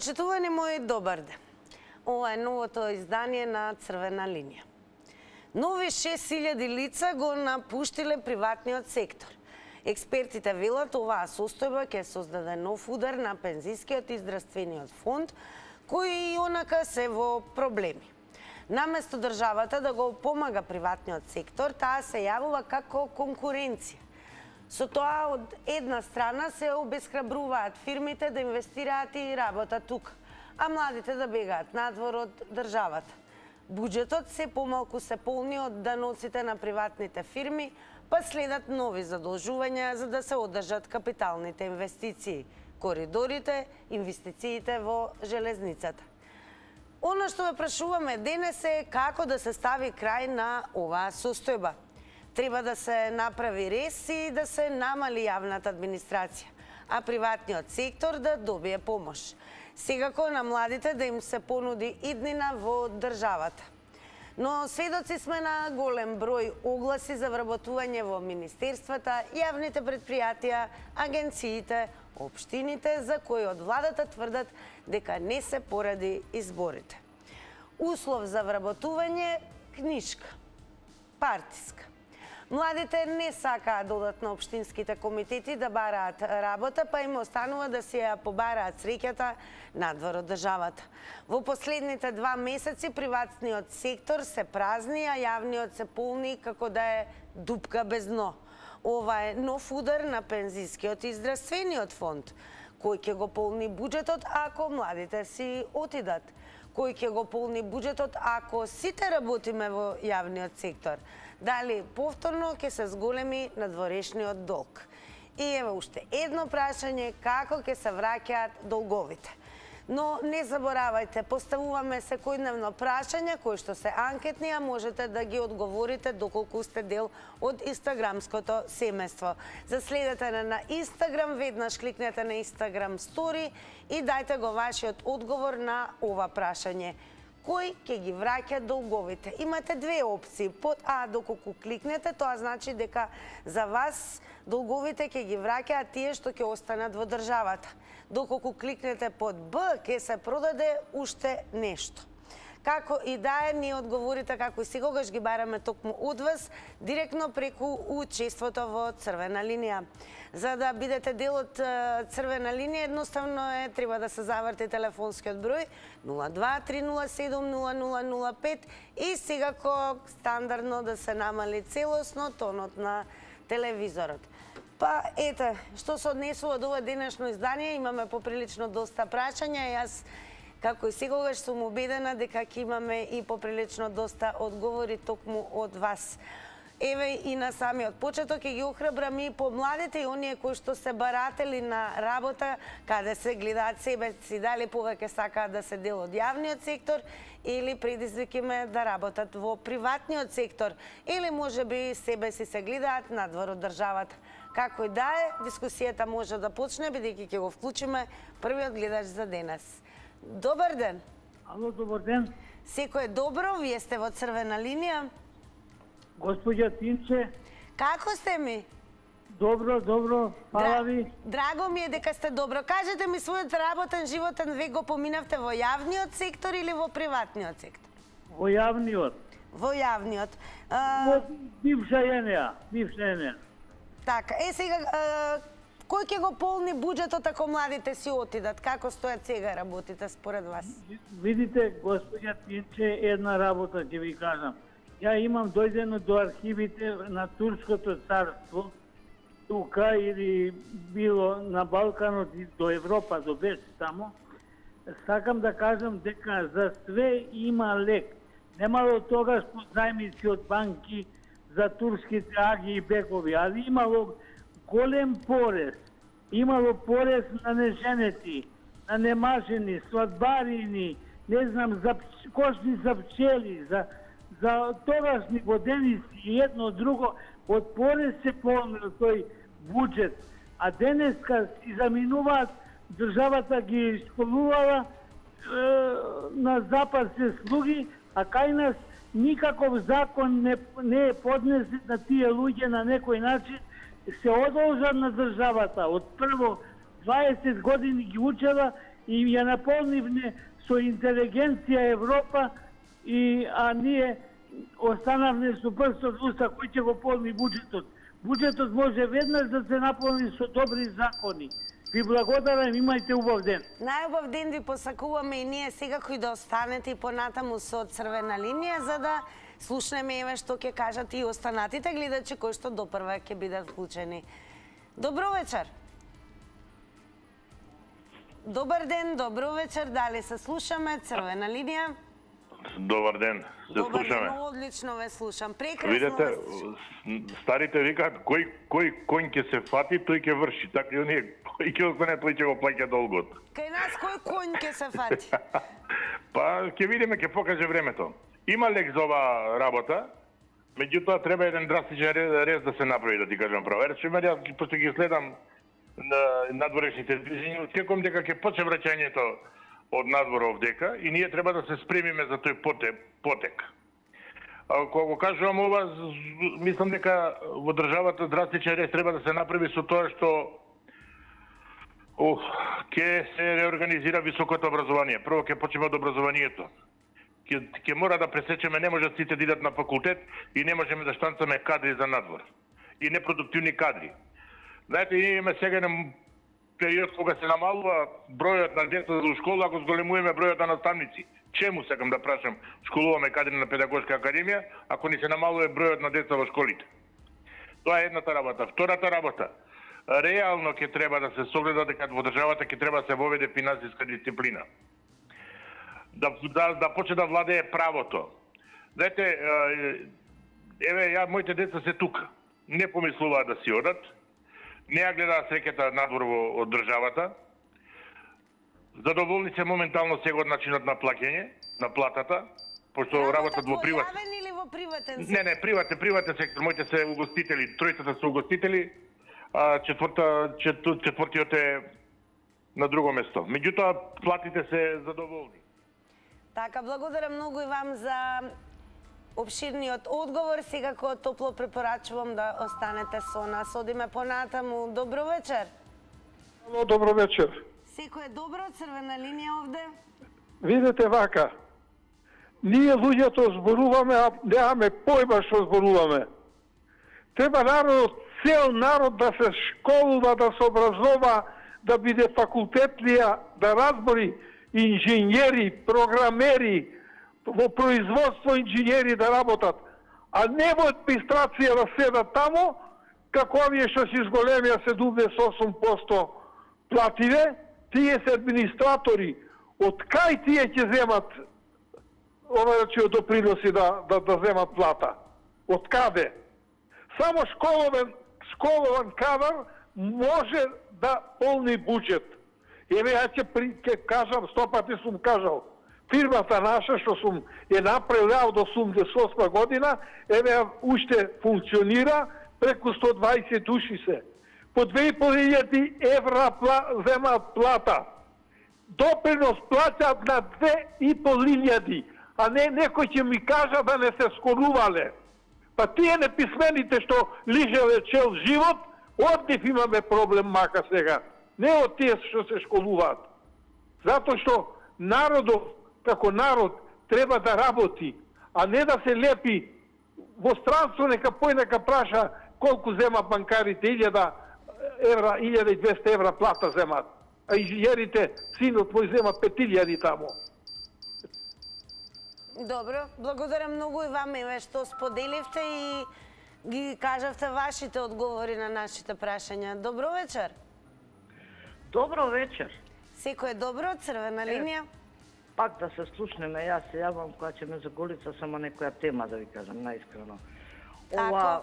Почитувани мои, добар ден. Ова е новото издание на Црвена линија. Нови 6000 лица го напуштиле приватниот сектор. Експертите велат оваа состојба ќе создаде нов удар на пензискиот и здравствениот фонд, кои и онака се во проблеми. Наместо државата да го помага приватниот сектор, таа се јавува како конкуренција. Со тоа од една страна се обесхрабруваат фирмите да инвестираат и работат тука, а младите да бегаат надвор од државата. Буџетот се помалку се полни од даноците на приватните фирми, па следат нови задолжувања за да се одржат капиталните инвестиции, коридорите, инвестициите во железницата. Оно што ве прашуваме денес е како да се стави крај на оваа состојба. Треба да се направи рез и да се намали јавната администрација, а приватниот сектор да добие помош. Секако на младите да им се понуди иднина во државата. Но сведоци сме на голем број огласи за вработување во министерствата, јавните предпријатија, агенциите, општините, за кои од владата тврдат дека не се поради изборите. Услов за вработување – книшка, партиска. Младите не сакаат да одат на општинските комитети да бараат работа, па им останува да си ја побараат среќата надвор од државата. Во последните 2 месеци приватниот сектор се празни, а јавниот се полни како да е дупка без дно. Ова е нов удар на пензискиот и здравствениот фонд. Кој ќе го полни буџетот ако младите си отидат? Кој ќе го полни буџетот ако сите работиме во јавниот сектор? Дали повторно ќе се зголеми надворешниот долг? И еве уште едно прашање, како ќе се враќаат долговите? Но не заборавајте, поставуваме секојдневно прашања кои што се анкетни, а можете да ги одговорите доколку сте дел од инстаграмското семејство. Заследете на Инстаграм, веднаш кликнете на Инстаграм стори и дајте го вашиот одговор на ова прашање. Кој ќе ги враќа долговите? Имате две опции. Под А, доколку кликнете, тоа значи дека за вас долговите ќе ги враќаат тие што ќе останат во државата. Доколку кликнете под Б, ќе се продаде уште нешто. Како и да е, ние одговорите како и секогаш ги бараме токму од вас, директно преку учеството во Црвена линија. За да бидете дел од Црвена линија, едноставно треба да се заврти телефонскиот број 02-307-0005 и секако стандардно да се намали целосно тонот на телевизорот. Па ете, што се однесува до ова денешно издание, имаме поприлично доста прашања. Јас како и секогаш сум убедена дека ќе имаме и поприлично доста одговори токму од вас. Еве и на самиот почеток ќе ги охрабрам и помладите и оние кои што се баратели на работа, каде се гледаат себе си, дали повеќе сакаат да се дел од јавниот сектор или предизвикиме да работат во приватниот сектор, или можеби себе си се гледаат надвор од државата. Како и да е, дискусијата може да почне, бидејќи ќе го вклучиме првиот гледач за денес. Добар ден. Ало, добар ден. Секој е добро, вие сте во Црвена линија. Господја Тинче. Како сте ми? Добро, добро, фала ви. Драго ми е дека сте добро. Кажете ми, својот работен животен век го поминавте во јавниот сектор или во приватниот сектор? Во јавниот. Во јавниот. Во бивша ЕНЕА. Така, сега, кој ќе го полни буџетот ако младите си отидат? Како стојат сега работите според вас? Видите, господја Тинче, една работа ќе ви кажам. Ја имам дојдено до архивите на Турското царство, тука или било на Балканот и до Европа, до без тамо. Сакам да кажам дека за све има лек. Немало тогаш позајмици од банки за турските аги и бекови, али имало голем порез. Имало порез на неженети, на немажени, свадбарини, не знам, за кошни за пчели, за тогашни годеници и едно друго, од порез се полнил тој буџет. А денеска си заминуваат, државата ги школувала, на запад се слуги, а кај нас никаков закон не е поднесен на тие луѓе на некој начин, се одолжат на државата. Од прво 20 години ги учела и ја наполнивме со интелигенција Европа, а ние останавме со прстот уста кој ќе го полни буџетот. Буџетот може веднаш да се наполни со добри закони. Ви благодарам, имајте убав ден. Најубав ден ви посакуваме и ние сега кои да останете и понатаму со црвена линија, за да слушнеме еве што ќе кажат и останатите гледачи кои што допрва ќе бидат вклучени. Добро вечер. Добар ден, добро вечер, дали се слушаме, црвена линија? Добар ден, се Добар слушаме. ден, одлично ве слушам, прекрасно Видете, ве слушам. старите викаат кој конј ќе се фати, тој ќе врши. Така и оние кој ќе остане, тој ќе го плаќа долгот. Кај нас кој конј ќе се фати? Па ќе видиме, ќе покаже времето. Има лек за оваа работа, меѓутоа треба еден драстичен рез да се направи, да ти кажам право. Речеме, јас пошто ги следам на надворешните движења, очекувам дека ќе почне враќањето од надвор овдека и ние треба да се спремиме за тој потек. Кога го кажувам ова, мислам дека во државата драстичен рез треба да се направи со тоа што ќе се реорганизира високото образование. Прво ќе почнеме од образованието. Ќе мора да пресечеме, не може сите да идат на факултет и не можеме да штанцаме кадри за надвор. И непродуктивни кадри. Знаете, ние имаме сега еден период кога се намалува бројот на деца за школа, ако зголемуваме бројот на наставници. Чему, сакам да прашам, школуваме кадри на педагошка академија, ако ни се намалува бројот на деца во школите? Тоа е едната работа. Втората работа, реално ќе треба да се согледа дека во државата ќе треба да се воведе финансиска дисциплина. Да почне да владее правото. Знаете, еве, моите деца се тука. Не помислуваат да си одат. Не ја гледаат среќата надвор од државата. Задоволни се моментално сега од начинот на плаќање, на платата, пошто работат во приват. Работат во јавен или во приватен сектор? Не, приватен сектор. Моите се угостители, тројцата се угостители, а четвртиот е на друго место. Меѓутоа, платите се задоволни. Така, благодарам многу и вам за обширниот одговор. Сега кој топло препорачувам да останете со нас. Одиме понатаму. Добро вечер. Добро вечер. Секој е добро, црвена линија овде. Видете вака, ние луѓето зборуваме, а немаме појма што зборуваме. Треба народот, цел народ да се школува, да се образова, да биде факултетлија, да разбори инженери, програмери, во производство инженери да работат, а не во администрација да седат тамо, како овие што си зголемија 78% плативе, тие се администратори. Од кај тие ќе земат доприноси да земат плата? Од каде? Само школован кадар може да полни буџет. Еве, ја ќе кажам, 100 пати сум кажал, фирмата наша што сум е направил до 88 година, еве уште функционира, преку 120 души се. По 2500 евра земаат плата. Допринос плаќаат на 2500, а не некој ќе ми кажа да не се школувале. Па тие неписмените што лижеле цел живот, од нив имаме проблем мака сега. Не од тие што се школуваат. Затоа што народот, како народ, треба да работи, а не да се лепи во странство, нека појнека праша колку зема банкарите, 1000 евра, 1200 евра плата земат. А инженерите, синот твој зема 5000 тамо. Добро, благодарам многу и вам еве што споделивте и ги кажавте вашите одговори на нашите прашања. Добро вечер. Добро вечер. Секој е добро, црвена линија. Пак да се слушнеме, јас се јавам кога ќе ме заголица само некоја тема, да ви кажам наискрено. Ова,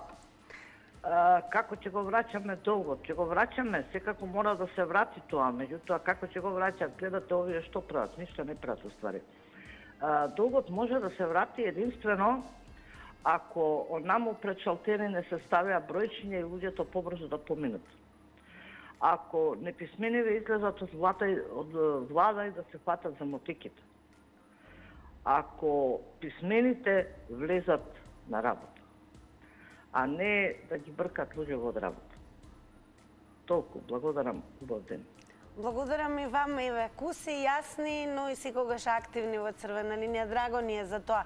како ќе го враќаме долгот? Ќе го враќаме, секако мора да се врати тоа, меѓутоа како ќе го враќат? Гледате овие што прават, ништо не прават уствари. Долгот може да се врати единствено ако онаму пред шалтери не се ставија бројчиња и луѓето побрзо да поминат. Ако неписмениве излезат од влада и да се фатат за мотиките. Ако писмените влезат на работа, а не да ги бркат луѓе од работа. Толку, благодарам, убав ден. Благодарам и вам, еве, куси, јасни, но и секогаш активни во Црвена линија. Драго ни е за тоа.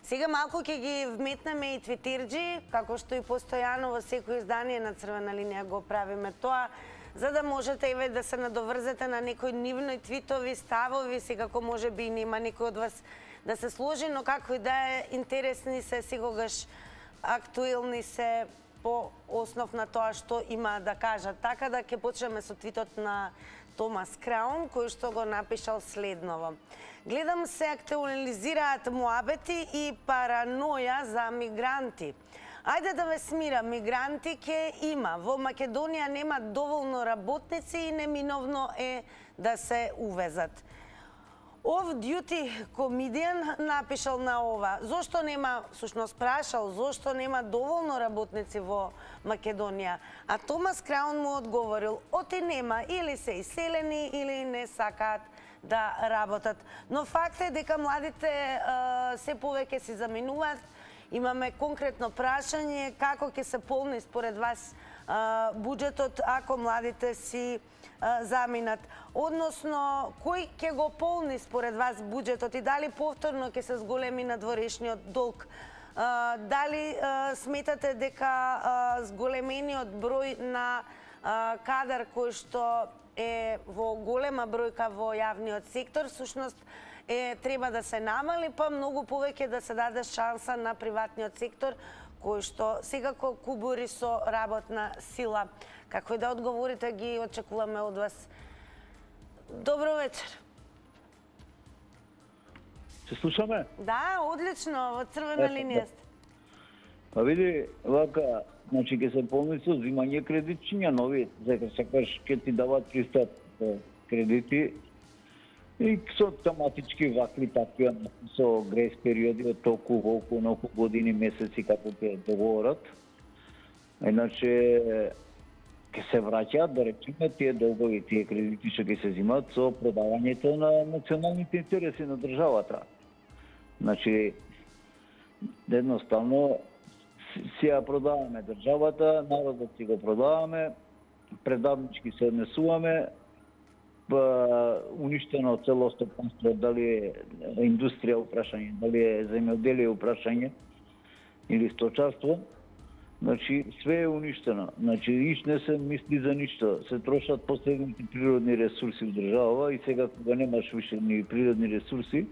Сега малку ќе ги вметнеме и твитерџи, како што и постојано во секој издание на Црвена линија го правиме тоа, за да можете еве да се надоврзете на некои нивни твитови, ставови, секако може би нема некој од вас да се сложи, но како и да е, интересни се, секогаш актуелни се по основ на тоа што има да кажат. Така да ќе почнеме со твитот на Томас Краун, кој што го напишал следново. Гледам се актуализираат муабети и параноја за мигранти. Ајде да ве смира, мигранти ке има. Во Македонија нема доволно работници и неминовно е да се увезат. Off-duty comedian напишал на ова. Зошто нема, сушност прашал, зошто нема доволно работници во Македонија? А Томас Краун му одговорил, оти нема, или се иселени, или не сакаат да работат. Но факт е дека младите се повеќе си заминуваат. Имаме конкретно прашање, како ќе се полни според вас буџетот ако младите си заминат? Односно, кој ќе го полни според вас буџетот и дали повторно ќе се зголеми надворешниот долг? Дали сметате дека зголемениот број на кадар кој што е во голема бројка во јавниот сектор, сушност треба да се намали, па многу повеќе да се даде шанса на приватниот сектор, кој што секако кубури со работна сила? Како и да одговорите, ги очекуваме од вас. Добро вечер. Се слушаме? Да, одлично, во Црвена линија сте. Па види, вака, значи ќе се полни со взимање кредитчиња нови, дека сакаш ќе ти дават пристап кредити и со автоматички вакви такви со грейс периоди од толку волку ноку години, месеци како ќе договорат. Иначе ќе се враќаат, да речеме, тие долгови, тие кредити што ќе се взимат со продавањето на националните интереси на државата. Значи, едноставно си ја продаваме државата, народот си го продаваме, предавнички се однесуваме, уништено цело стопанство, дали е индустрија упрашање, дали е земјоделие упрашање или сточарство. Значи, све е уништено. Значи, не се мисли за ништо. Се трошат последните природни ресурси в држава и сега кога немаш више ни природни ресурси,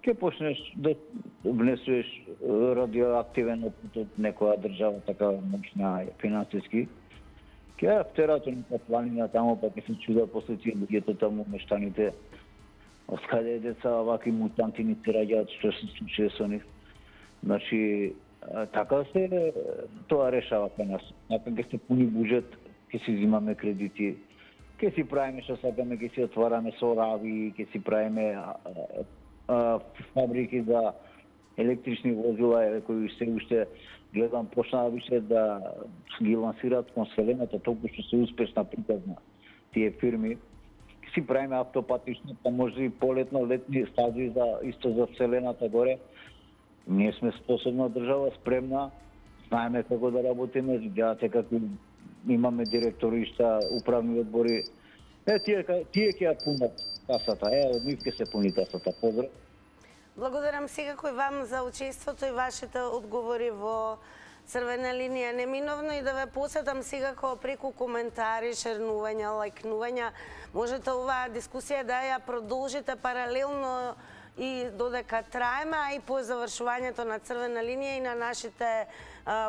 ќе почнеш да внесуваш радиоактивен отпад од некоја држава, така мощна финансиски. Ќе втерат нека планина таму, па ќе се чуда после тие луѓето таму, мештаните, откаде деца ваки мутанти ни се раѓаат, што се случи со нив. Значи, така се тоа решава кај нас. Така ќе се пуни буџет, ќе си взимаме кредити, ќе си правиме што сакаме, ќе си отвараме сорави, ќе си правиме фабрики за електрични возила, кои се уште гледам почнаа више да ги лансираат кон Вселената, толку што се успешна приказна тие фирми. Ќе си правиме автопатишни, па може и полетно летни стази за исто за Вселената горе. Ние сме способна држава, спремна, знаеме како да работиме, видјате како имаме директоришта, управни одбори. Тие ќе ја пунат касата, од нив ќе се пуни касата. Поздрав. Благодарам секако и вам за учеството и вашите одговори во Црвена линија. Неминовно и да ве посетам секако преку коментари, шернувања, лајкнувања. Можете оваа дискусија да ја продолжите паралелно и додека траеме, а и по завршувањето на Црвена линија и на нашите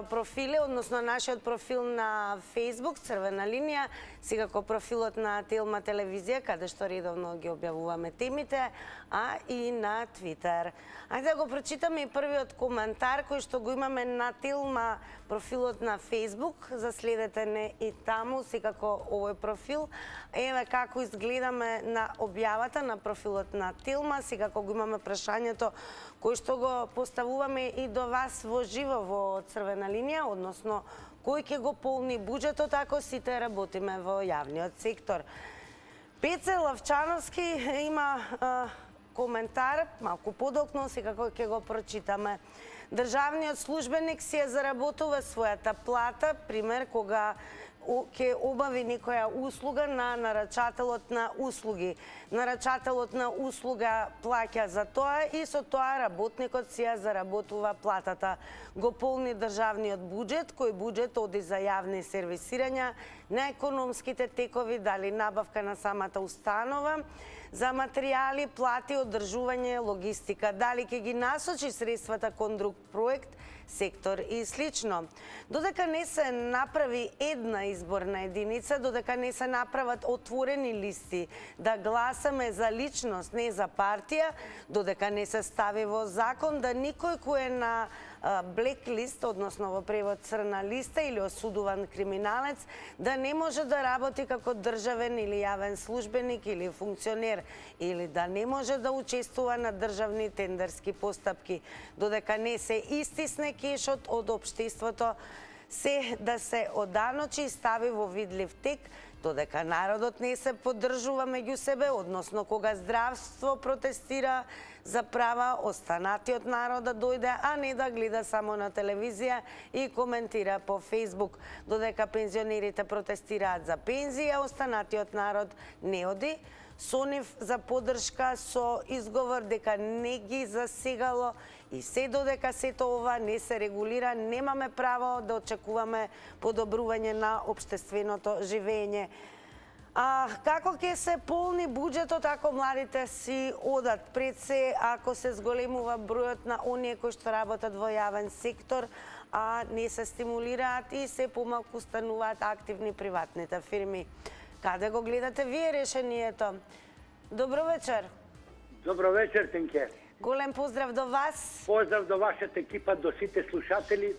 профили, односно нашиот профил на Facebook Црвена линија, секако профилот на Телма телевизија, каде што редовно ги објавуваме темите, а и на Твитер. Ајде да го прочитаме и првиот коментар кој што го имаме на Телма профилот на Facebook. Заследете не и таму, секако овој профил. Еве како изгледаме на објавата на профилот на Телма, секако го имаме прашањето кој што го поставуваме и до вас во живо во Црвена линија, односно кој ќе го полни буџетот ако сите работиме во јавниот сектор. Пеце Лавчановски има коментар, малку подолгно, секако ќе го прочитаме. Државниот службеник си ја заработува својата плата, пример, кога ќе обави некоја услуга на нарачателот на услуги. Нарачателот на услуга плаќа за тоа и со тоа работникот си ја заработува платата. Го полни државниот буџет, кој буџет оди за јавни сервисирања на економските текови, дали набавка на самата установа, за материјали, плати, одржување, логистика, дали ќе ги насочи средствата кон друг проект, сектор и слично. Додека не се направи една изборна единица, додека не се направат отворени листи да гласаме за личност, не за партија, додека не се стави во закон да никој кој е на блеклист, односно во превод црна листа или осудуван криминалец, да не може да работи како државен или јавен службеник или функционер, или да не може да учествува на државни тендерски постапки, додека не се истисне кешот од општеството, се да се оданочи и стави во видлив тек, додека народот не се поддржува меѓу себе, односно кога здравство протестира за права, останатиот народ да дојде, а не да гледа само на телевизија и коментира по Фейсбук, додека пензионерите протестираат за пензија, останатиот народ не оди со нив за поддршка со изговор дека не ги засегало и се додека сето ова не се регулира, немаме право да очекуваме подобрување на општественото живење. Како ќе се полни буџетот ако младите си одат? Пред се, ако се зголемува бројот на оние кои што работат во јавен сектор, а не се стимулираат и се помалку стануваат активни приватните фирми. Каде го гледате вие решението? Добро вечер. Добро вечер, Тинке. Голем поздрав до вас. Поздрав до вашата екипа, до сите слушатели.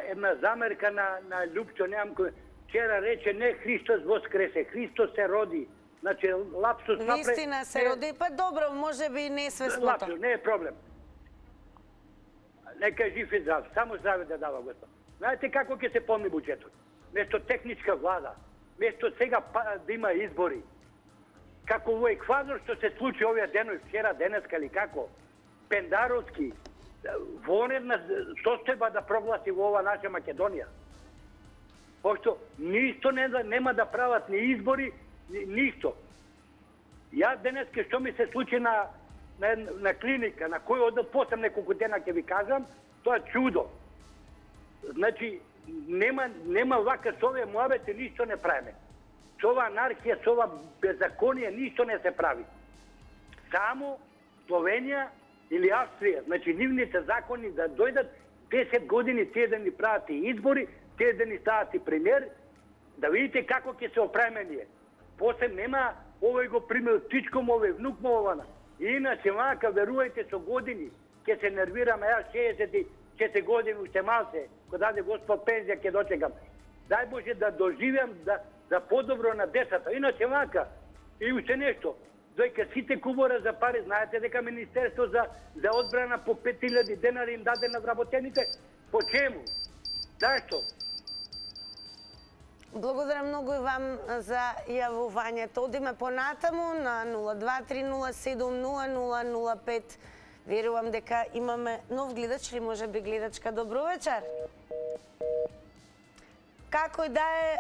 Една замерка на Лјупчо, немам кој вчера рече не Христос воскресе, Христос се роди. Значи лапсус направи. Вистина се роди, па добро, може би не свесното. Лапсус, не е проблем. Нека е жив и здрав, само здраве да дава Господ. Знаете како ќе се помни буџетот? Место техничка влада, место сега да има избори. Како во Еквадор што се случи овие денови, вчера, денеска или како, Пендаровски, вонредна состојба да прогласи во ова наша Македонија. Пошто ништо нема да прават ни избори, ништо. Јас денеска што ми се случи на клиника, на кој одел посам неколку дена ќе ви кажам, тоа е чудо. Значи, нема вака со овие муабети ништо не правиме. Со ова анархија, со ова беззаконие ништо не се прави. Само Словенија или Австрија, значи нивните закони да дојдат 10 години тие да ни прават и избори, тие да ни стават и премиер, да видите како ќе се оправиме ние. После нема овој го примил тичком, овој внук му ована. Иначе мака, верувајте, со години ќе се нервираме, јас 64 години уште малце, кога даде Господ пензија ќе дочекам. Дај Боже да доживеам да подобро на децата. Иначе мака, и уште нешто, дојка сите кубора за пари, знаете дека Министерство за одбрана по 5000 денари им даде на вработените, по чему? Зашто? Благодарам многу и вам за јавувањето. Одиме понатаму на 0230700005. Верувам дека имаме нов гледач или може би гледачка. Добро вечер. Како и да е,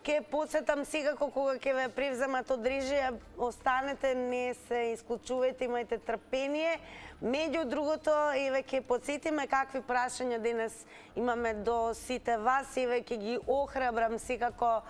ќе подсетам секако кога ќе ве превземат од режија, останете, не се исклучувајте, имајте трпение. Меѓу другото, еве ќе подсетиме какви прашања денес имаме до сите вас, еве ќе ги охрабрам секако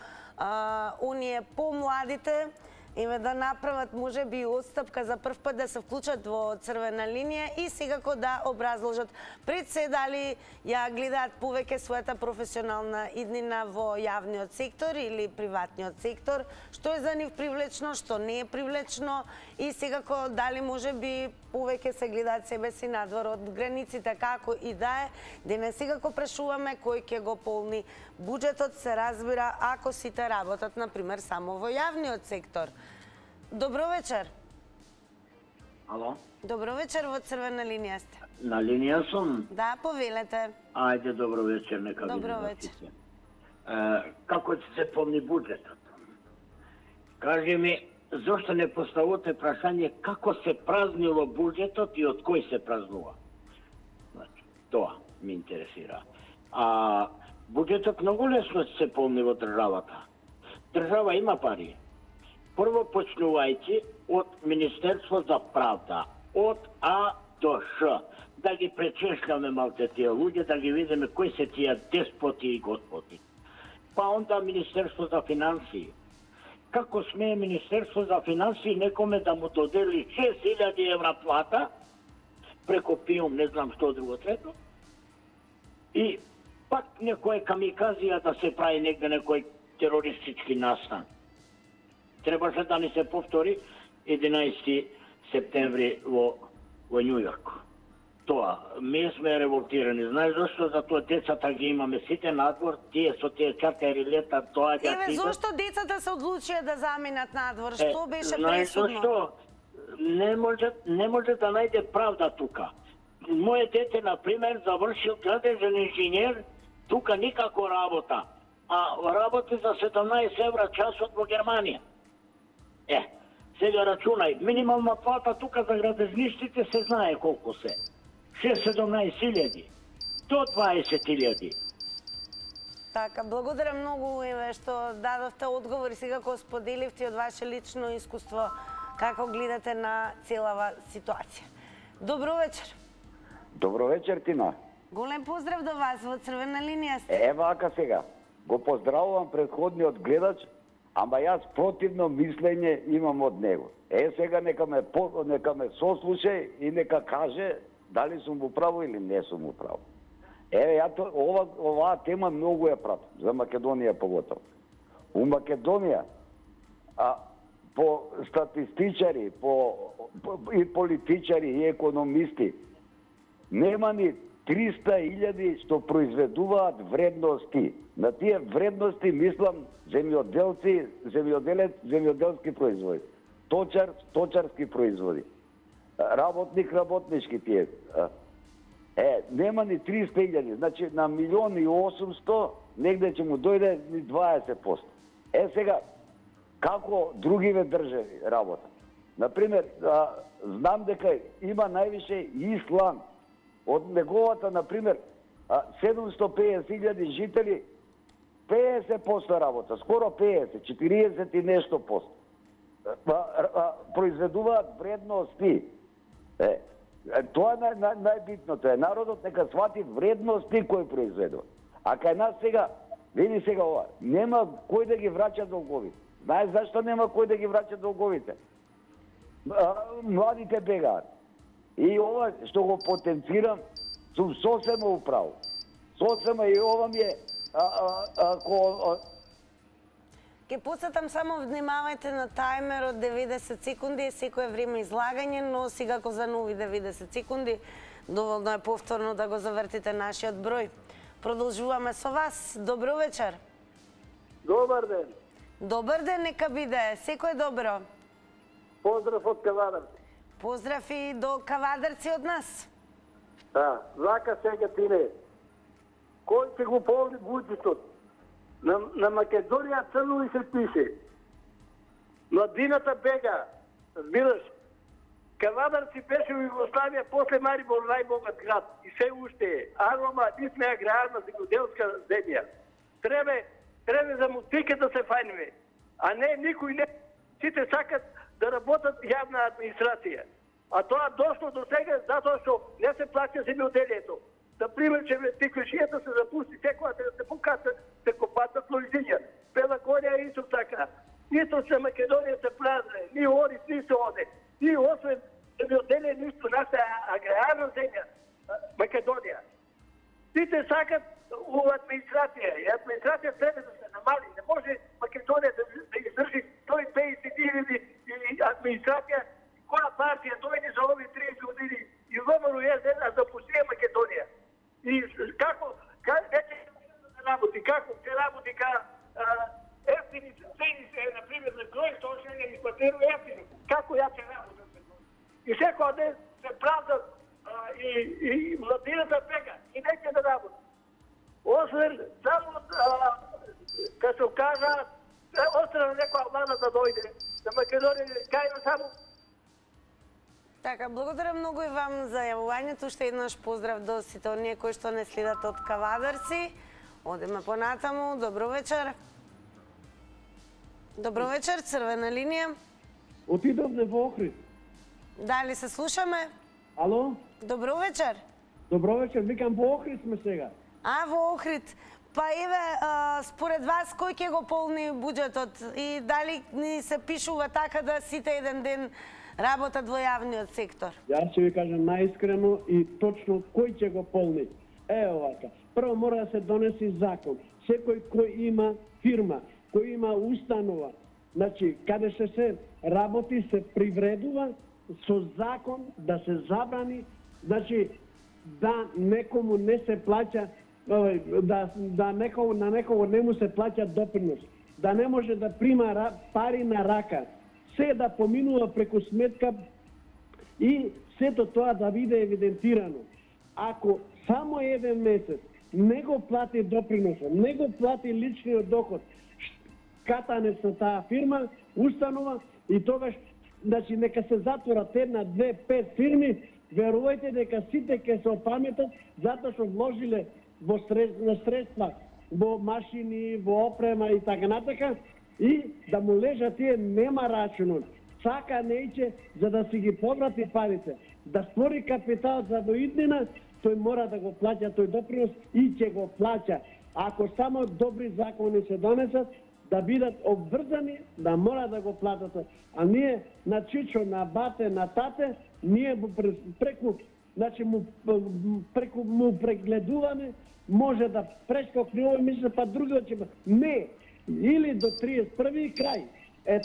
оние помладите, еве да направат можеби отстапка за прв пат да се вклучат во црвена линија и секако да образложат пред се дали ја гледаат повеќе својата професионална иднина во јавниот сектор или приватниот сектор, што е за нив привлечно, што не е привлечно и секако дали можеби повеќе се гледаат себе си надвор од границите, како и да е. Денес секако прашуваме кој ќе го полни буџетот, се разбира ако сите работат, например, само во јавниот сектор. Добро вечер. Ало? Добро вечер, во црвена линија сте. На линија сум? Да, повелете. Ајде, добро вечер, нека ви Добро вечер. Како ќе се помни буџетот? Кажи ми, зошто не поставувате прашање како се празнило буџетот и од кој се празнува? Значи, тоа ме интересира. А буџетот многу лесно се полни во државата. Држава има пари. Прво почнувајќи од Министерство за правда, од А до Ш, да ги пречешljаме малце тие луѓе, да ги видиме кои се тие деспоти и господи. Па онда Министерство за финансии. Како смее Министерство за финансии некоме да му додели 6000 евра плата, преко пиум, не знам што друго трето, и пак некој камиказија да се прави негде некој терористички настан. Требаше да ни се повтори 11 септември во Њу Јорк. Тоа, ми сме револтирани. Знаеш зашто? Затоа децата ги имаме сите надвор, тие со тие чартери летат, доаѓаат. Еве, зошто децата се одлучија да заминат надвор? Што беше знаеш пресудно? зашто? Не може да најде правда тука. Моје дете, например, завршил градежен инженер, тука никако работа, а работи за 17 евра часот во Германија. Сега рачунај, минимална плата тука за градежништите се знае колку се. 6-17 до 20.000. Така, благодарам многу, еве, што дадовте одговори, сега кога споделивте од ваше лично искуство, како гледате на целава ситуација. Добро вечер. Добро вечер, Тина. Голем поздрав до вас, во Црвена линија сте. Ева ака сега. Го поздравувам предходниот гледач, ама јас противно мислење имам од него. Сега нека ме сослуша и нека каже дали сум во право или не сум во право. Оваа тема многу ја пратам, за Македонија поготово. У Македонија, по статистичари, и политичари, и економисти, нема ни 300.000 што произведуваат вредности. На тие вредности мислам земјоделски производи, сточарски производи, работнички тие. Нема ни 300.000, значи на 1.800.000 негде ќе му дојде ни 20%. Сега, како другиве држави работа? Например, знам дека има највише Исланд. Од неговата, например, 750.000 жители, 50% работа, скоро 50, 40 и нешто пост. Произведуваат вредности. Тоа е најбитното. Народот нека свати вредности кои произведува. А кај нас сега, види сега ова, нема кој да ги враќа долговите. Знаеш зашто нема кој да ги враќа долговите? Младите бегаат. И ова што го потенцирам, сум сосема управо. Сосема и ова ми е... Ке подсетам само, внимавајте на тајмер од 90 секунди, секое време излагање, но сега ако за нови 90 секунди, доволно е повторно да го завртите нашиот број. Продолжуваме со вас. Добро вечер. Добар ден. Добар ден, нека биде. Секој добро. Поздрав од Кавадарци. Поздрав и до Кавадарци од нас. Зака сега Тине. Кој ќе го полни буџетот? На Македонија црно и се пише. Младината бега. Разбираш? Кавадарци беше во Југославија, после Марибор најбогат град. И се уште е. Арома, ние сме аграрна земјоделска земја. Треба за мутике да се фајниме. А не никој не. Сите сакат да работат јавна администрација. А тоа дошло до сега затоа што не се плаќа земјоделието. Например, че теквешијата се запусти, секојата да се поката, се копатат лојзиња. Бела Горија е исто така. Источна Македонија се празне, ни Орис, ни се оде. Ни освен земјоделие, ништо, наша аграрна земја, Македонија. Сите сакат у администрација, и администрација треба да се намали. Не може Македонија да издржи 150.000 и администрација, која партија дојде за овие 30 години и ВМРО една запустија Македонија. И како веќе работи, како се работи ефтини цени се, например, на грој стошење и квартиру ефтини. Како ја ќе работи? И секој ден се правдат и младината бега и неќе да работи. Освен само, како се кажа, острана некоја влада да дојде На Македонија, кај на само? Така, благодарам многу и вам за јавувањето. Уште еднаш поздрав до сите оние кои што не следат од Кавадарци. Одиме понатаму. Добро вечер. Добро вечер, црвена линија. Отидовме во Охрид. Дали се слушаме? Ало? Добро вечер. Добро вечер, викам во Охрид сме сега. А, во Охрид. Па еве, според вас, кој ќе го полни буџетот и дали ни се пишува така да сите еден ден работат во јавниот сектор? Јас ќе ви кажам наискрено и точно кој ќе го полни. Овака. Прво мора да се донеси закон. Секој кој има фирма, кој има установа, значи каде се работи, се привредува со закон да се забрани, значи да некому не се плаќа, на некого не му се плаќа допринос, да не може да прима пари на рака, се да поминува преку сметка и сето тоа да биде евидентирано. Ако само еден месец не го плати доприносот, не го плати личниот доход, катанец на таа фирма, установа, и тогаш, значи, нека се затворат една, две, пет фирми, верувајте дека сите ќе се опаметат, затоа што вложиле во средства, во машини, во опрема и така натака, и да му лежат тие нема рачунот. Сака неќе за да си ги поврати парите, да створи капитал за доиднина, тој мора да го плаќа тој допринос и ќе го плаќа. Ако само добри закони се донесат, да бидат обврзани, да мора да го платат. А ние на чичо, на бате, на тате, ние преку, значи му прегледуваме, може да прескокне овој мисля, па другиот ќе... Не! Или до 31 и крај.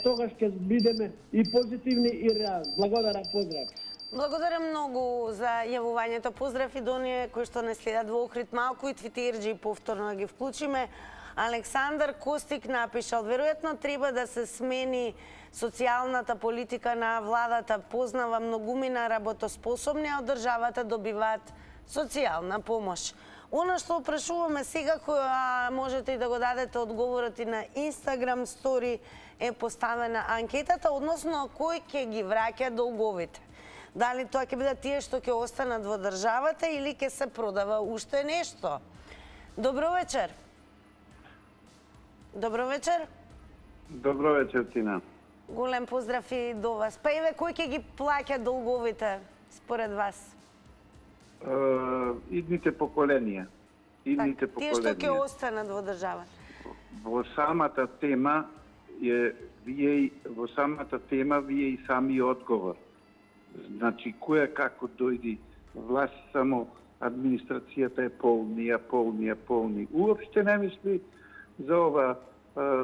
Тогаш ќе бидеме и позитивни и реални. Благодарам, поздрав. Благодарам многу за јавувањето. Поздрав и до оние кои што не следат во Охрид. Малку и твитерџи повторно ги вклучиме. Александар Костик напишал: веројатно треба да се смени социјалната политика на владата. Познава многумина работоспособни, а од државата добиваат социјална помош. Оно што опрашуваме сега, која можете и да го дадете одговорот и на Instagram стори, е поставена анкетата, односно кој ќе ги враќа долговите. Дали тоа ќе бидат тие што ќе останат во државата или ќе се продава уште нешто? Добро вечер. Добро вечер. Добро вечер, Тина. Голем поздрав и до вас. Па еве, кој ќе ги плаќа долговите според вас? Идните поколенија. Идните поколенија. Тие што ќе останат во државата. Во самата тема вие и сами одговор. Значи, која како дојди власт, само администрацијата е полни. Уопште не мисли за ова,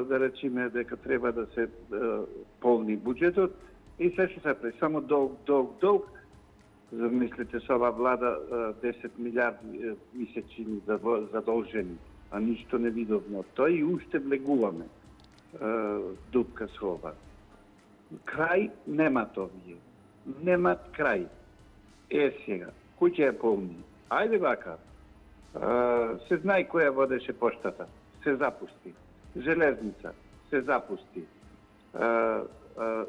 да речеме, дека треба да се полни буџетот и се што се прави, само долг. Замислите со ова влада 10 милиарди месечни задолжени, а ништо не видовме од тоа и уште влегуваме дупка со ова. Крај немат овие. Немат крај. Сега, кој ќе ја полни? Ајде вака. Се знае која водеше поштата. Се запусти. Железница. Се запусти.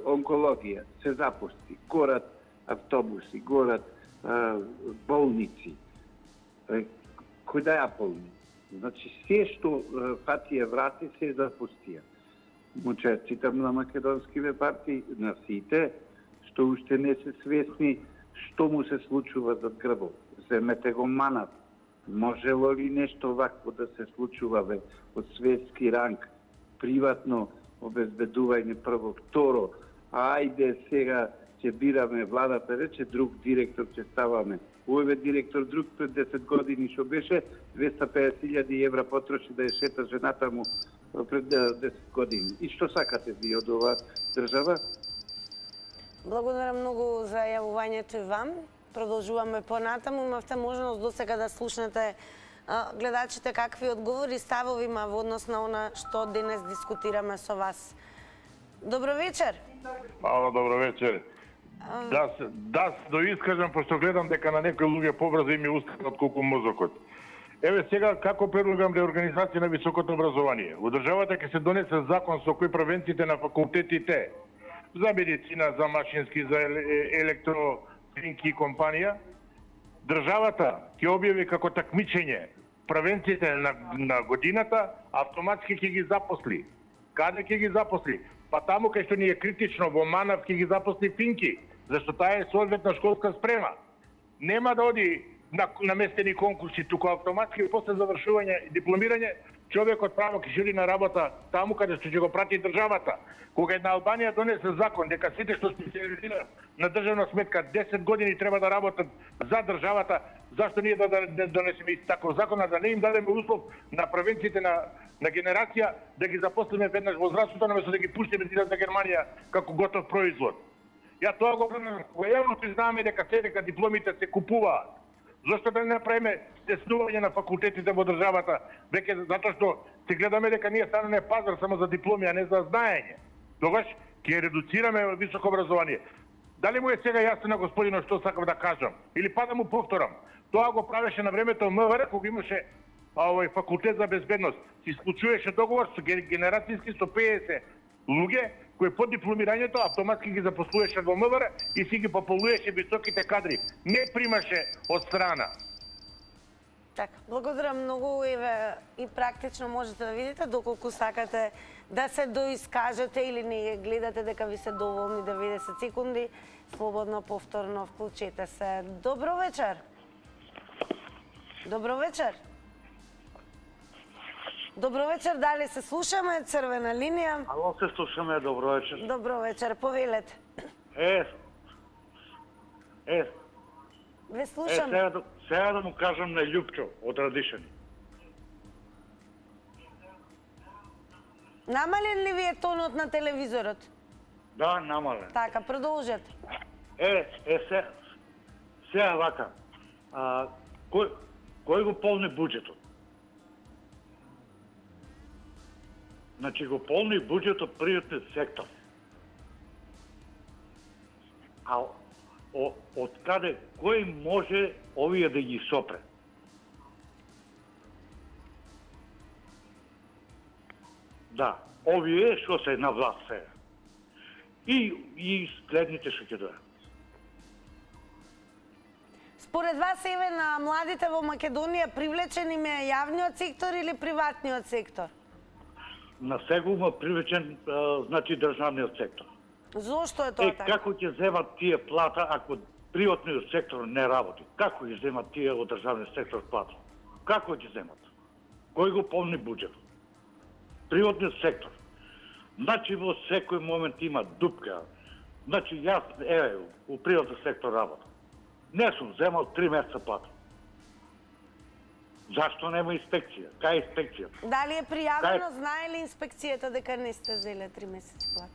Онкологија. Се запусти. Горат автобуси, горат болници. Кој да ја полни? Значи, се што патија врати, се запустија. Му честитам на македонскиве партии, на сите, што уште не се свесни што му се случува зад грбот. Земете го манат. Можело ли нешто вакво да се случува од светски ранг? Приватно обезбедување прво, второ, ајде сега ќе бираме, владата рече, друг директор ќе ставаме. Овој директор друг пред 10 години што беше 250.000 евра потроши да ја шета жената му пред 10 години. И што сакате ви од ова држава? Благодарам многу за јавувањето и вам. Продолжуваме понатаму. Имавте можност досега да слушнете гледачите какви одговори и ставови има во однос на она што денес дискутираме со вас. Добро вечер. Ало, добро вечер. Да се доискажам, пошто гледам дека на некои луѓе побрзо им е устат колку мозокот. Еве сега како предлагам реорганизација на високото образование. Во државата ќе се донесе закон со кој превенциите на факултетите за медицина, за машински, за електрофинки компанија, државата ќе објави како такмичење превенциите на годината, автоматски ќе ги запосли. Каде ќе ги запосли? Па таму кај што ни е критично, во Манав ќе ги запосли финки, зашто таа е соодветна школска спрема. Нема да оди на наместени конкурси, туку автоматски после завршување и дипломирање, човекот право ќе оди на работа таму каде што ќе го прати државата. Кога една Албанија донесе закон дека сите што специализираат на државна сметка 10 години треба да работат за државата, зашто ние да донесеме ист таков закон, а да не им дадеме услов на превенциите на генерација да ги запослиме веднаш во здравството, наместо да ги пуштиме да идат за Германија како готов производ. Ја тоа го гледам, кога јавно признаваме дека дека дипломите се купуваат. Зошто да не направиме теснување на факултетите во државата, веќе затоа што се гледаме дека ние станаме пазар само за дипломи, а не за знаење. Тогаш ќе редуцираме високо образование. Дали му е сега јасно на господинот што сакам да кажам? Или па да му повторам? Тоа го правеше на времето МВР, кога имаше факултет за безбедност. Се исклучуваше договор со генерацијски со 50 луѓе, кои по дипломирањето автоматски ги запослуваше во МВР и си ги пополнуваше високите кадри. Не примаше од страна. Така, благодарам многу, еве и практично можете да видите доколку сакате да се доискажете или не гледате дека ви се доволни 90 секунди, слободно повторно вклучете се. Добро вечер. Добро вечер. Добро вечер, дали се слушаме? Црвена линија. Ало, се слушаме, добро вечер. Добро вечер, повелете. Ве слушам. Сега да му кажам на Љупчо од Радишани. Намален ли ви е тонот на телевизорот? Да, намален. Така, продолжете. Сега вака. Кој го полни буџетот? Значи го полни буџетот приватниот сектор. А од каде, кој може овие да ги сопре? Да, овие што се на власт сега. И следните што ќе дојдат. Според вас, еве, на младите во Македонија привлечен им е јавниот сектор или приватниот сектор? На сега има привлечен, значи, државниот сектор. Зошто е тоа така? Како ќе земат тие плата ако приватниот сектор не работи? Како ќе земат тие од државниот сектор плата? Како ќе земат? Кој го полни буџетот? Приватниот сектор. Значи во секој момент има дупка. Значи јас, у приватниот сектор работам. Не сум земал 3 месеца плата. Зашто нема инспекција? Кај е инспекцијата? Дали е пријавено, знае ли инспекцијата дека не сте зеле 3 месеци плата?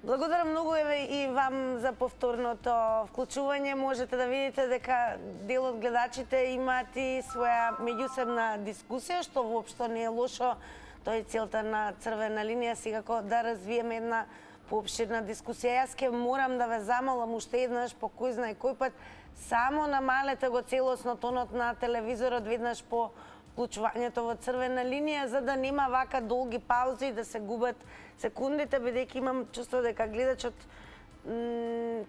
Благодарам многу, еве, и вам за повторното вклучување. Можете да видите дека дел од гледачите имаат и своја меѓусебна дискусија, што воопшто не е лошо. Тоа е целта на Црвена линија, секако да развиеме една поопширна дискусија. Јас ке морам да ве замолам уште еднаш, по кој знае кој пат, само намалете го целосно тонот на телевизорот веднаш по вклучувањето во Црвена линија, за да нема вака долги паузи и да се губат секундите, бидејќи имам чувство дека гледачот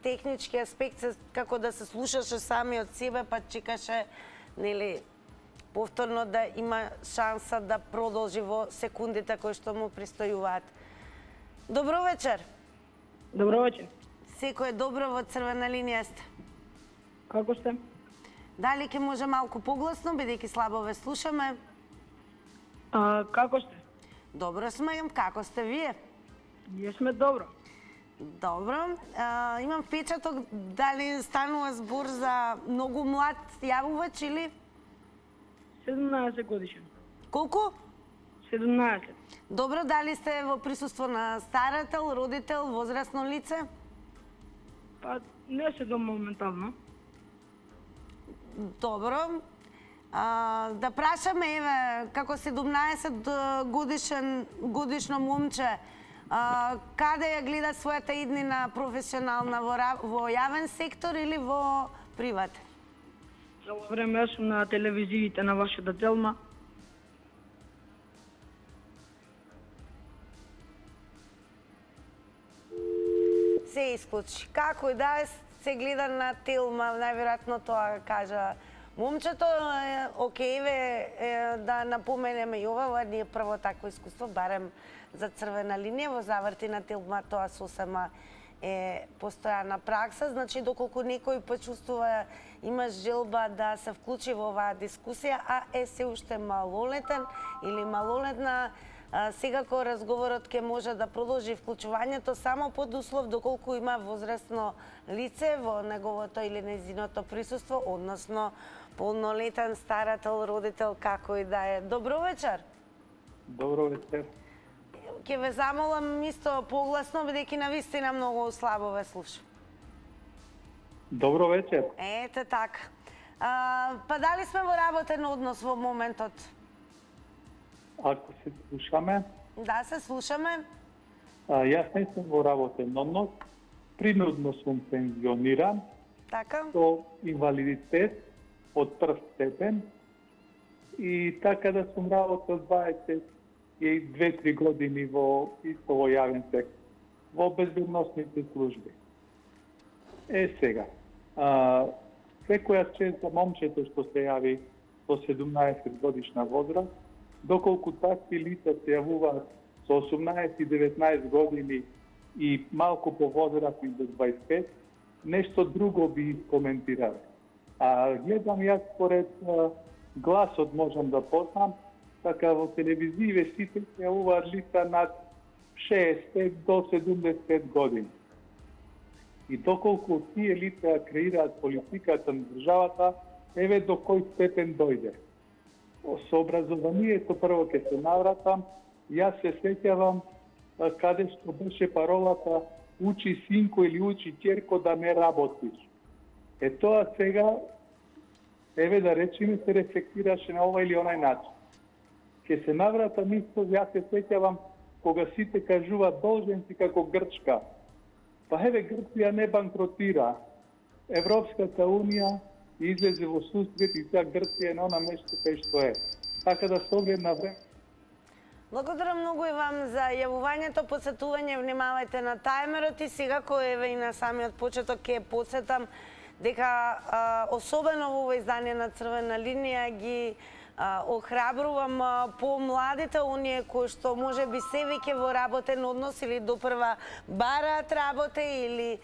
технички аспект како да се слушаше сами од себе, па чекаше, нели, повторно да има шанса да продолжи во секундите кои што му престојуваат. Добро вечер. Добро вечер. Секој е добро, во Црвена линија сте. Како сте? Дали ќе може малку погласно, бидејќи слабо ве слушаме? Како сте? Добро сме, како сте вие? Ние сме добро. Добро. Имам впечаток, дали станува збор за многу млад јавувач или? 17 годишен. Колку? 17. Добро, дали сте во присуство на старател, родител, возрасно лице? Па, не се до моментално. Добро. Да прашаме, еве, како 17 годишно момче, каде ја гледа својата иднина професионална, во јавен сектор или во приватен? Цело време јас сум на телевизиите на вашата Телма. се исклучи. Како и да се гледа на Телма, најверојатно тоа кажа момчето. Океј, да напоменеме и ова не е прво такво искуство, барем за црвена линија. Во заврти на Телма тоа сосема е постојана пракса. Значи, доколку некој почувствува, има желба да се вклучи во оваа дискусија, а е се уште малолетен или малолетна, секако разговорот ќе може да продолжи вклучувањето само под услов доколку има возрастно лице во неговото или нејзиното присуство, односно полнолетен старател, родител, како и да е. Добро вечер. Добро вечер. Ќе ве замолам исто погласно, бидејќи навистина многу слабо ве слушам. Добро вечер. Ете така. Па дали сме во работен однос во моментот? Ако се слушаме, Да, се слушаме. јас не сум во работен однос, принудно сум пензиониран, Така. со инвалидитет од прв степен и така да сум работел 22-3 години исто во јавен сектор, во безбедносните служби. Сега, секоја чест за момчето што се јави со 17 годишна возраст, доколку такви лица се јавуваат со 18 и 19 години и малку повозрастни до 25, нешто друго би коментирале. А гледам јас според гласот можам да познам, така во телевизија сите се јавуваат лица над 65 до 75 години. И доколку тие лица креираат политиката на државата, еве до кој степен дојде. Со образованието прво ќе се навратам, јас се сеќавам каде што беше паролата учи синко или учи ќерко да не работиш. Тоа сега, еве да речеме, се рефлектираше на ова или онај начин. Ќе се навратам исто, јас се сеќавам кога сите кажуваат долженци како Грчка. Па еве Грција не банкротира. Европската унија излезе во сусрет и сега Грција е на она место кај што е. Така да се оглед на време. Благодарам многу и вам за јавувањето, подсетување, внимавајте на тајмерот и сега кој еве и на самиот почеток ќе подсетам дека особено во ова издание на Црвена линија ги охрабрувам помладите, оние кои што може би се веќе во работен однос или допрва бараат работа или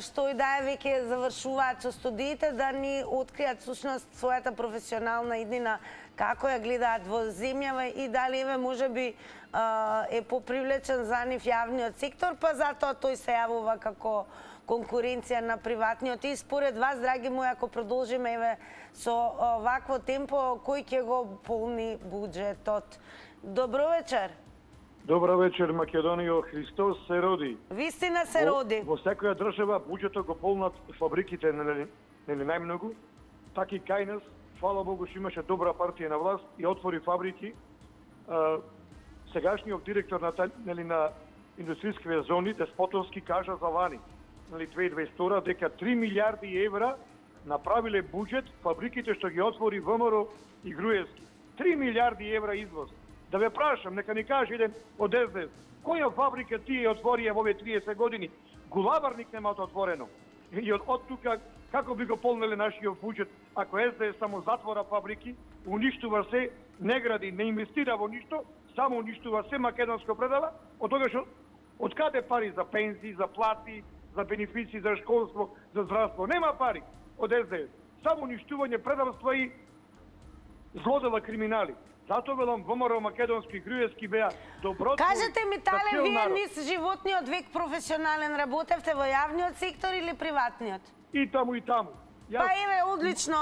што и да е веќе завршуваат со студиите, да ни откријат всушност својата професионална иднина, како ја гледаат во земјава и дали еве може би е попривлечен за нив јавниот сектор, па затоа тој се јавува како конкуренција на приватниот. И според вас, драги мои, ако продолжиме еве со вакво темпо, кој ќе го полни буџетот? Добро вечер. Добро вечер, Македонија. Христос се роди. Вистина се роди. Во секоја држава буџетот го полнат фабриките, нели најмногу. Така и кај нас, фала Богу, што имаше добра партија на власт и отвори фабрики. Сегашниот директор на индустријските зони, Деспотовски, кажа за лани, 2022, дека 3 милиарди евра направиле буџет фабриките што ги отвори ВМРО и Груевски. 3 милиарди евра извоз. Да ве прашам, нека ни каже еден од СДС, која фабрика тие отворија во овие 30 години? Гулабарник немаат отворено. И од тука, како би го полнеле нашиот буџет, ако СДС само затвора фабрики, уништува се, не гради, не инвестира во ништо, само уништува се македонско предава, од тога што од каде пари за пензии, за плати, за бенефиции, за школство, за здравство? Нема пари од СДС. Само уништување предавства и злодела криминали. Затоа велам ВМРО, македонски, груевски беа доброто. Кажете ми, Тале, вие низ животниот век професионален работевте во јавниот сектор или приватниот? И таму, и таму. Па еве, одлично.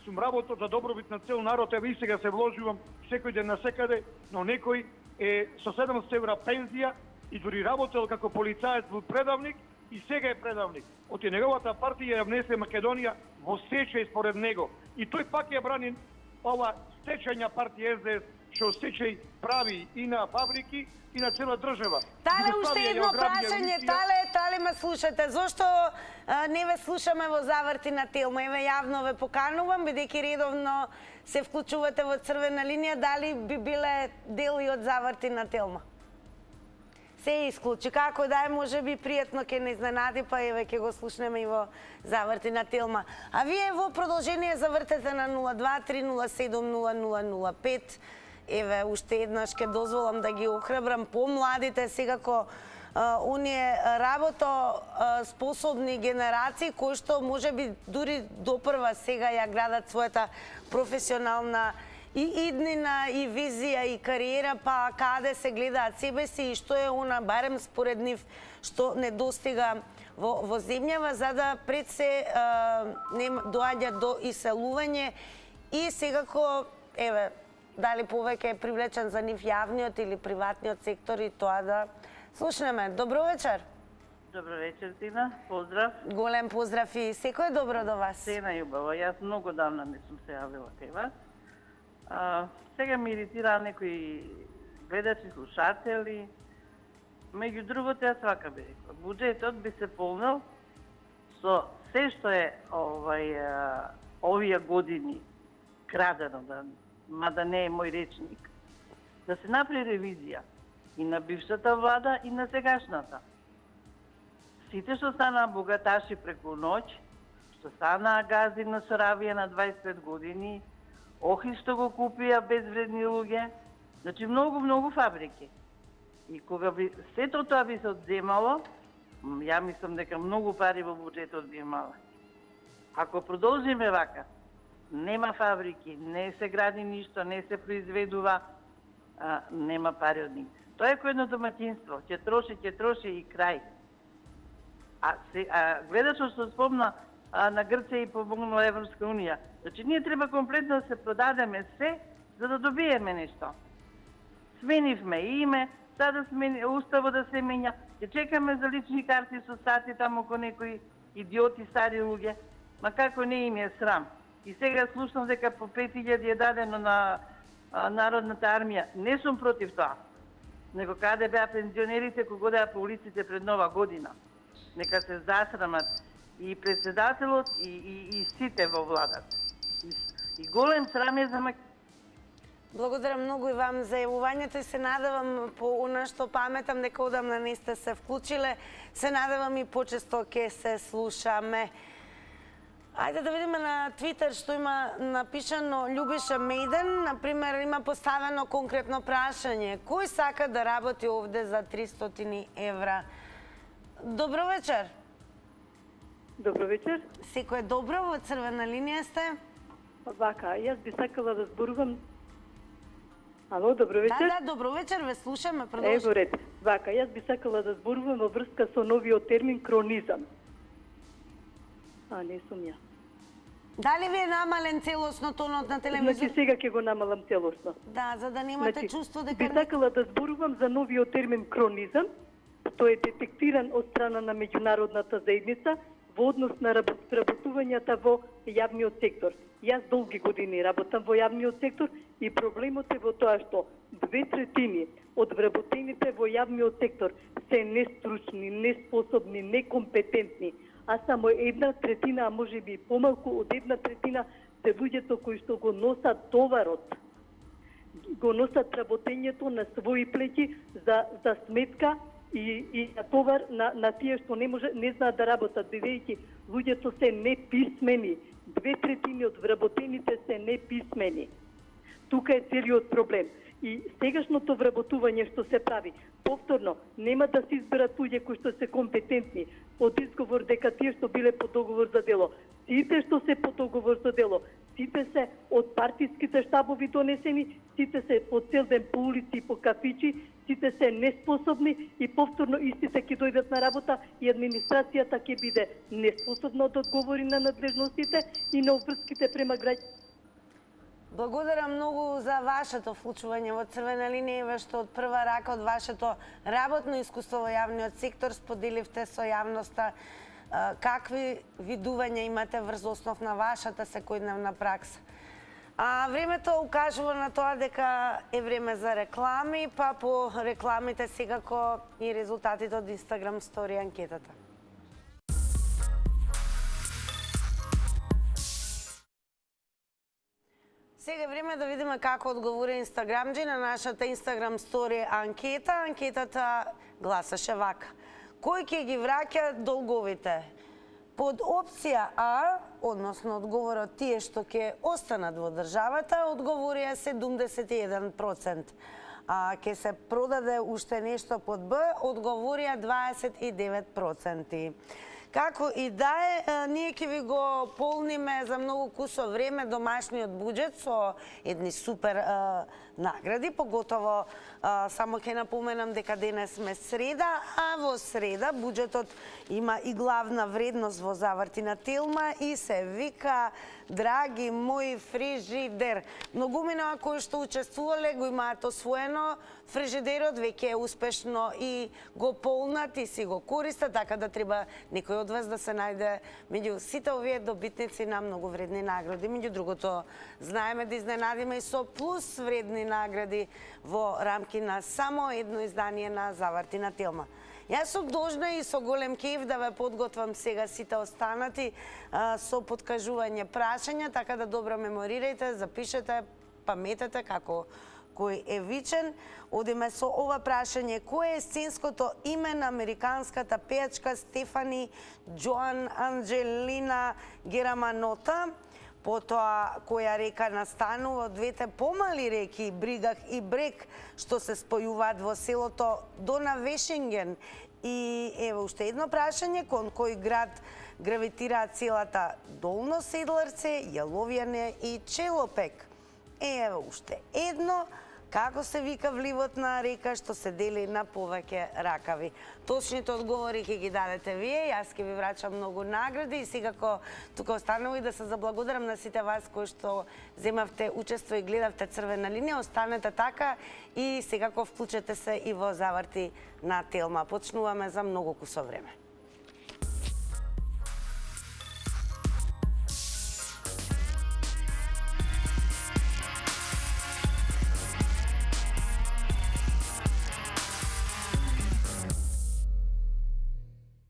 Сум работел за добробит на цел народ, еве и сега се вложувам секој ден на секаде, но некој е со 700 евра пензија и дури работел како полицаец во предавник и сега е предавник. Оти неговата партија ја внесе Македонија во стечај според него. И тој пак ја брани ова стечајна партија СДС, што стечај прави и на фабрики и на цела држава. Тале, уште едно прашање, Тале, ме слушате. Зошто не ве слушаме во заврти на Телма? Еве јавно ве поканувам, бидејќи редовно се вклучувате во Црвена линија, дали би биле дел и од заврти на Телма? се исклучи. Како да е, може би пријатно ќе не изненади, па еве ќе го слушнеме и во заврти на Телма. А вие во продолжение завртете на 02-307-0005. Еве, уште еднаш ќе дозволам да ги охрабрам помладите, секако оние работоспособни генерации кои што можеби дури допрва сега ја градат својата професионална и иднина, и визија, и кариера, па каде се гледаат себе си и што е она, барем според нив, што недостига во земјава, за да пред се доаѓа до иселување и секако, еве, дали повеќе е привлечен за нив јавниот или приватниот сектор и тоа да слушнеме. Добро вечер. Добро вечер, Тина. Поздрав. Голем поздрав и секој добро до вас. Сена љубава. Јас многу давна не сум се јавила кај вас. Сега ми иритира некои гледачи, слушатели. Меѓу другото, јас вака би рекла. Буџетот би се полнил со се што е овие години крадено, мада не е мој речник. Да се направи ревизија и на бившата влада и на сегашната. Сите што станаа богаташи преку ноќ, што станаа газди на Соравија на 25 години, охи што го купија безвредни луѓе, значи многу фабрики. И кога би сето тоа би се одземало, ја мислам дека многу пари во буџетот би имала. Ако продолжиме вака, нема фабрики, не се гради ништо, не се произведува, нема пари од нигде. Тоа е кој едно домаќинство, ќе троши и крај. Гледачот што спомна на Грција и помогнала Европска унија. Значи, ние треба комплетно да се продадеме се, за да добиеме нешто. Сменивме име, сада уставо да се менја, ќе чекаме за лични карти со сати таму ко некои идиоти стари луѓе, ма како не им е срам. И сега слушам дека по 5000 е дадено на Народната армија. Не сум против тоа. Него каде беа пензионерите кога одеа по улиците пред Нова година. Нека се засрамат и председателот и сите во владата. И голем срам е за Благодарам многу и вам за јавувањето и се надевам по она што паметам дека одамна не сте се вклучиле. Се надевам и почесто ќе се слушаме. Ајде да видиме на Твитер што има напишано Љубиша Мејден. Например, има поставено конкретно прашање. Кој сака да работи овде за 300 евра? Добро вечер. Добро вечер. Секој добро, во црвена линија сте? Вака, јас би сакала да зборувам. Ало, добро вечер. Да, добро вечер, ве слушаме, продолжи. Ево ред. Вака, јас би сакала да зборувам во врска со новиот термин кронизам. Не сум ја. Дали ви е намален целосно тонот на телевизор? Значи сега ќе го намалам целосно. Да, за да немате чувство дека... Би сакала да зборувам за новиот термин кронизам. Тој е детектиран од страна на меѓународната заедница во однос на работувањата во јавниот сектор. Јас долги години работам во јавниот сектор и проблемот е во тоа што 2/3 од вработените во јавниот сектор се нестручни, неспособни, некомпетентни, а само 1/3, а може би помалку од 1/3 се луѓето кои што го носат товарот, го носат работењето на своји плеќи за сметка и на товар на тие што не знаат да работат, бидејќи луѓето се неписмени. 2/3 од вработените се неписмени. Тука е целиот проблем. И сегашното вработување што се прави, повторно, нема да се изберат луѓе кои што се компетентни, од изговор дека тие што биле по договор за дело. Сите што се по договор за дело, сите се од партиските штабови донесени, сите се по цел ден по улици и по кафичи, сите се неспособни и повторно истите ќе дојдат на работа и администрацијата ќе биде неспособна да одговори на надлежностите и на обврските према граѓаните. Благодарам многу за вашето вклучување во црвена линија, што од прва рака од вашето работно искуство во јавниот сектор споделивте со јавноста какви видувања имате врз основ на вашата секојдневна пракса. Времето укажува на тоа дека е време за реклами, па по рекламите секако и резултатите од Instagram Story анкетата. Сега е време да видиме како одговори Инстаграмџи на нашата Инстаграм стори анкета. Анкетата гласаше вака. Кој ќе ги враќа долговите? Под опција А, односно одговорот тие што ќе останат во државата, одговорија 71%. А ќе се продаде уште нешто под Б, одговорија 29%. Како и да е, ние ќе ви го полниме за многу кусо време домашниот буџет со едни супер награди, поготово само ќе напоменам дека денес сме среда, а во среда буџетот има и главна вредност во Заврти на Телма и се вика драги мои фрижидер. Многумина кои што учествувале го имаат освоено фрижидерот, веќе е успешно и го полнат и си го користат, така да треба некој од вас да се најде меѓу сите овие добитници на многу вредни награди. Меѓу другото, знаеме да изненадиме и со плюс вредни награди во рамки на само едно издание на Заврти на Телма. Јас сум должна и со голем кеф да ве подготвам сега сите останати со подкажување прашања, така да добро меморирајте, запишете, паметете како кој е вичен. Одиме со ова прашање. Кој е сценското име на американската пејачка Стефани Джоан Анджелина Гераманота? Потоа, која река настанува од двете помали реки Бригах и Брек, што се спојуваат во селото Донавешинген? И ево уште едно прашање, кон кој град гравитираат селата Долно Седларце, Јаловјане и Челопек? Ево уште едно, како се вика вливот на река што се дели на повеќе ракави? Точните одговори ќе ги дадете вие, јас ќе ви врачам многу награди и секако тука останува и да се заблагодарам на сите вас кои што земавте учество и гледавте Црвена линија. Останете така и секако вклучете се и во Заврти на Телма. Почнуваме за многу кусо време.